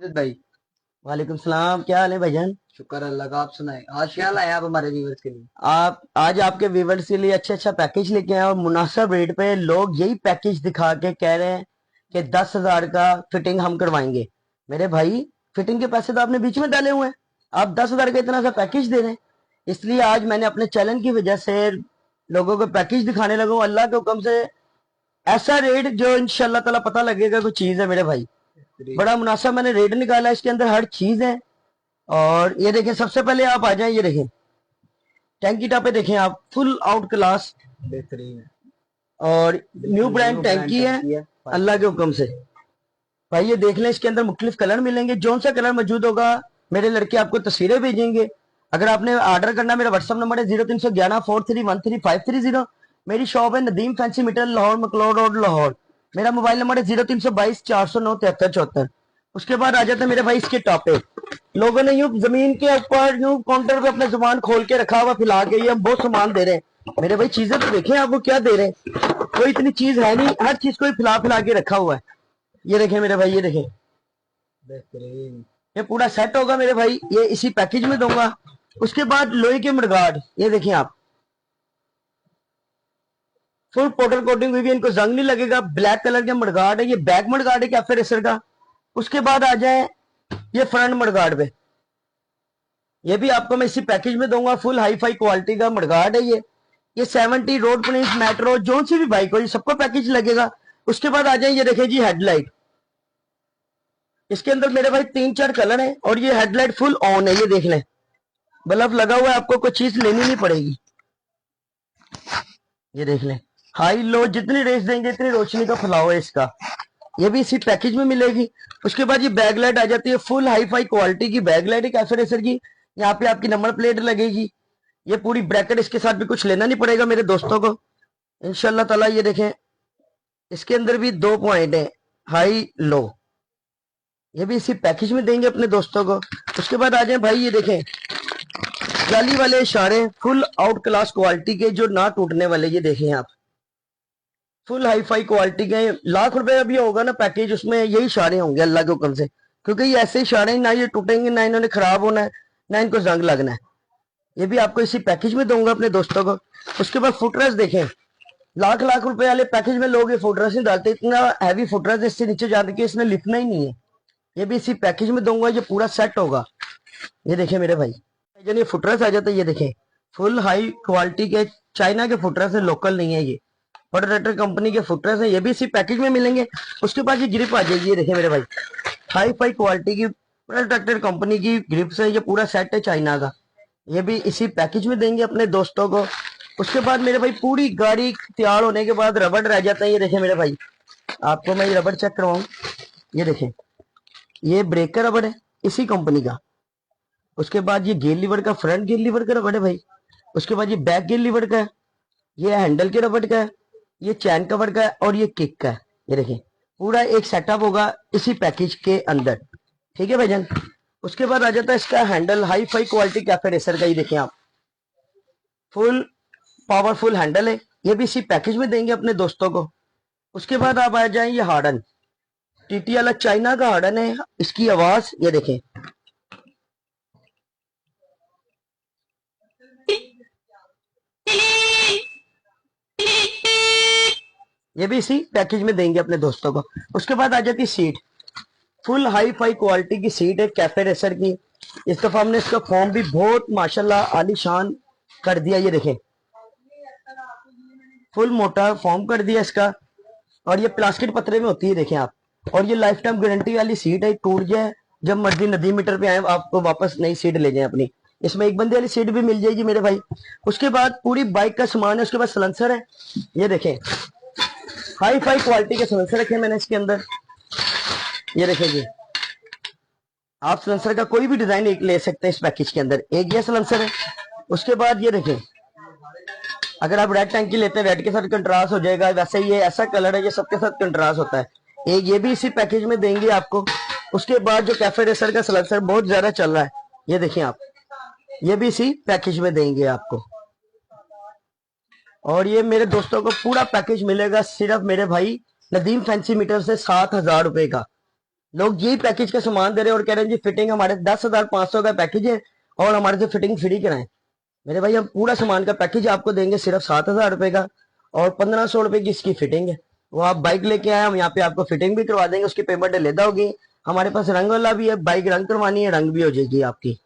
भाई। वालेकुम सलाम। क्या हाल है भाईजान? शुक्र अल्लाह का। आप सुनाए, आज क्या लाए आप हमारे व्यूवर्स के लिए? आप आज आपके व्यूवर्स के लिए अच्छा अच्छा पैकेज लेके आए और मुनासिब रेट पे लोग यही पैकेज दिखा के कह रहे हैं कि 10,000 का फिटिंग हम करवाएंगे। मेरे भाई, फिटिंग के पैसे तो आपने बीच में डाले हुए हैं, आप 10,000 का इतना सा पैकेज दे रहे हैं। इसलिए आज मैंने अपने चैलेंज की वजह से लोगों को पैकेज दिखाने लगा हूं, अल्लाह के हुक्म से ऐसा रेट जो इंशाल्लाह ताला पता लगेगा कोई चीज है। मेरे भाई, बड़ा मुनासिब मैंने रेट निकाला है, इसके अंदर हर चीज है। और ये देखें, सबसे पहले आप आ जाएं, ये देखें टैंकी टॉप पे, देखें आप, फुल आउट क्लास बेहतरीन है। और न्यू बिल्कुल ब्रांड न्यू ब्रांड टैंकी है। टंकी है। अल्लाह के हुक्म से भाई ये देख लें, इसके अंदर मुख्तलिफ कलर मिलेंगे, जौन सा कलर मौजूद होगा मेरे लड़के आपको तस्वीरें भेजेंगे। अगर आपने ऑर्डर करना, मेरा व्हाट्सअप नंबर है 0311431350। मेरी शॉप है Nadeem fancy meter, Lahore McLeod road, Lahore. मेरा मोबाइल नंबर है 0322 409 7374। उसके बाद आ जाता है मेरे भाई इसके टॉप पे, लोगों ने यूं जमीन के ऊपर यूं काउंटर पे अपना जुबान खोल के रखा हुआ फैला के, ये हम बहुत सामान दे रहे हैं। मेरे भाई चीजें तो देखें आप, वो क्या दे रहे हैं, कोई इतनी चीज है नहीं, हर चीज को फैला फैला के रखा हुआ है। ये देखें मेरे भाई, ये देखें, बेहतरीन। ये पूरा सेट होगा मेरे भाई, ये इसी पैकेज में दूंगा। उसके बाद लोहे के मडगार्ड, ये देखें आप, फुल पाउडर कोटिंग हुई भी, इनको जंग नहीं लगेगा, ब्लैक कलर के मडगार्ड है। ये बैक मडगार्ड है कैफे रेसर का। उसके बाद आ जाए ये फ्रंट मडगार्ड पे, ये भी आपको मैं इसी पैकेज में दूंगा, फुल हाई फाई क्वालिटी का मडगार्ड है ये 70 रोड प्रिंस मेट्रो जो सी भी बाइक हो, ये सबको पैकेज लगेगा। उसके बाद आ जाए, ये देखें जी हेडलाइट, इसके अंदर मेरे भाई 3-4 कलर हैं और ये हेडलाइट फुल ऑन है, ये देख लें, बल्ब लगा हुआ है, आपको कोई चीज लेनी नहीं पड़ेगी। ये देख लें, हाई लो जितनी रेस देंगे इतनी रोशनी का फैलाव है इसका, ये भी इसी पैकेज में मिलेगी। उसके बाद ये बैक लाइट आ जाती है, फुल हाई फाई क्वालिटी की बैक लाइट है कैफे रेसर की। यहाँ पे आपकी नंबर प्लेट लगेगी, ये पूरी ब्रैकेट, इसके साथ भी कुछ लेना नहीं पड़ेगा मेरे दोस्तों को इंशाल्लाह ताला। ये देखें, इसके अंदर भी 2 पॉइंट है, हाई लो, ये भी इसी पैकेज में देंगे अपने दोस्तों को। उसके बाद आ जाए भाई, ये देखें जाली वाले इशारे, फुल आउट क्लास क्वालिटी के, जो ना टूटने वाले, ये देखें आप, फुल हाई फाई क्वालिटी के। लाख रुपए अभी होगा ना पैकेज, उसमें यही इशारे होंगे अल्लाह के हुक्म से, क्योंकि ये ऐसे इशारे, ना ये टूटेंगे, ना इन्होंने खराब होना है, ना इनको जंग लगना है। ये भी आपको इसी पैकेज में दूंगा अपने दोस्तों को। उसके बाद फुटरेस देखें, लाख लाख रुपए वाले पैकेज में लोग ये फुटरेस नहीं डालते, इतना हैवी फुटरेस इससे नीचे जाने के इसने लिखना ही नहीं है। ये भी इसी पैकेज में दूंगा, ये पूरा सेट होगा। ये देखें मेरे भाई, जब ये फुटरेस आ जाता है, ये देखें फुल हाई क्वालिटी के चाइना के फुटरेस है, लोकल नहीं है, ये प्रोडेक्टर कंपनी के फुटरेस है, ये भी इसी पैकेज में मिलेंगे। उसके बाद ये ग्रिप आ जाएगी, ये देखें मेरे भाई, हाई फाई क्वालिटी की प्रोडेक्टर कंपनी की ग्रिप्स है, ये पूरा सेट है चाइना का, ये भी इसी पैकेज में देंगे अपने दोस्तों को। उसके बाद मेरे भाई पूरी गाड़ी तैयार होने के बाद रबड़ रह जाता है, ये देखें मेरे भाई, आपको मैं ये रबड़ चेक करवाऊं, ये देखें, ये ब्रेकर रबड़ है इसी कंपनी का। उसके बाद ये गेयर लीवर का, फ्रंट गेयर लीवर का रबड़ है भाई। उसके बाद ये बैक गेयर लीवर का है, ये हैंडल के रबड़ का है, ये चैन कवर का है और ये किक का है। ये देखें पूरा एक सेटअप होगा इसी पैकेज के अंदर, ठीक है भाईजान। उसके बाद आ जाता है इसका handle, hi fi quality cafe racer का, ये देखें आप, फुल पावरफुल हैंडल है, ये भी इसी पैकेज में देंगे अपने दोस्तों को। उसके बाद आप आ जाए, ये हार्डन टीटी वाला चाइना का हार्डन है, इसकी आवाज ये देखें, ये भी इसी पैकेज में देंगे अपने दोस्तों को। उसके बाद आ जाती seat, full hi fi quality की सीट है कैफे रेसर की। इस दफा हमने इसका फॉर्म भी बहुत माशाल्लाह आलीशान कर दिया, ये देखें फुल मोटा फॉर्म कर दिया इसका, और ये प्लास्टिक पतरे में होती है, देखें आप। और ये लाइफ टाइम गारंटी वाली सीट है, टूट जाए जब मर्जी नदी मीटर पे आए आपको वापस नई सीट ले जाए अपनी। इसमें एक बंदे वाली सीट भी मिल जाएगी मेरे भाई। उसके बाद पूरी बाइक का सामान है। उसके बाद सलेंसर है, ये देखें हाई फाई क्वालिटी के सलेंसर रखे मैंने इसके अंदर, ये देखें जी, आप सलेंसर का कोई भी डिजाइन एक ले सकते हैं इस पैकेज के अंदर। एक ये सलेंसर है। उसके बाद ये देखें, अगर आप रेड टैंकी लेते हैं, रेड के साथ कंट्रास्ट हो जाएगा, वैसे ये ऐसा कलर है ये सबके साथ कंट्रास्ट होता है, एक ये भी इसी पैकेज में देंगे आपको। उसके बाद जो कैफे रेसर का सलेंसर बहुत ज्यादा चल रहा है, ये देखें आप, ये भी इसी पैकेज में देंगे आपको। और ये मेरे दोस्तों को पूरा पैकेज मिलेगा सिर्फ मेरे भाई नदीम फैंसी मीटर से 7,000 रुपए का। लोग यही पैकेज का सामान दे रहे हैं और कह रहे हैं जी फिटिंग हमारे 10,500 का पैकेज है और हमारे से फिटिंग फ्री कराएं। मेरे भाई हम पूरा सामान का पैकेज आपको देंगे सिर्फ 7,000 रुपए का और 1,500 रुपए की इसकी फिटिंग है। वो आप बाइक लेके आए, हम यहाँ पे आपको फिटिंग भी करवा देंगे, उसकी पेमेंट लेदा होगी। हमारे पास रंग वाला भी है, बाइक रंग करवानी है रंग भी हो जाएगी आपकी।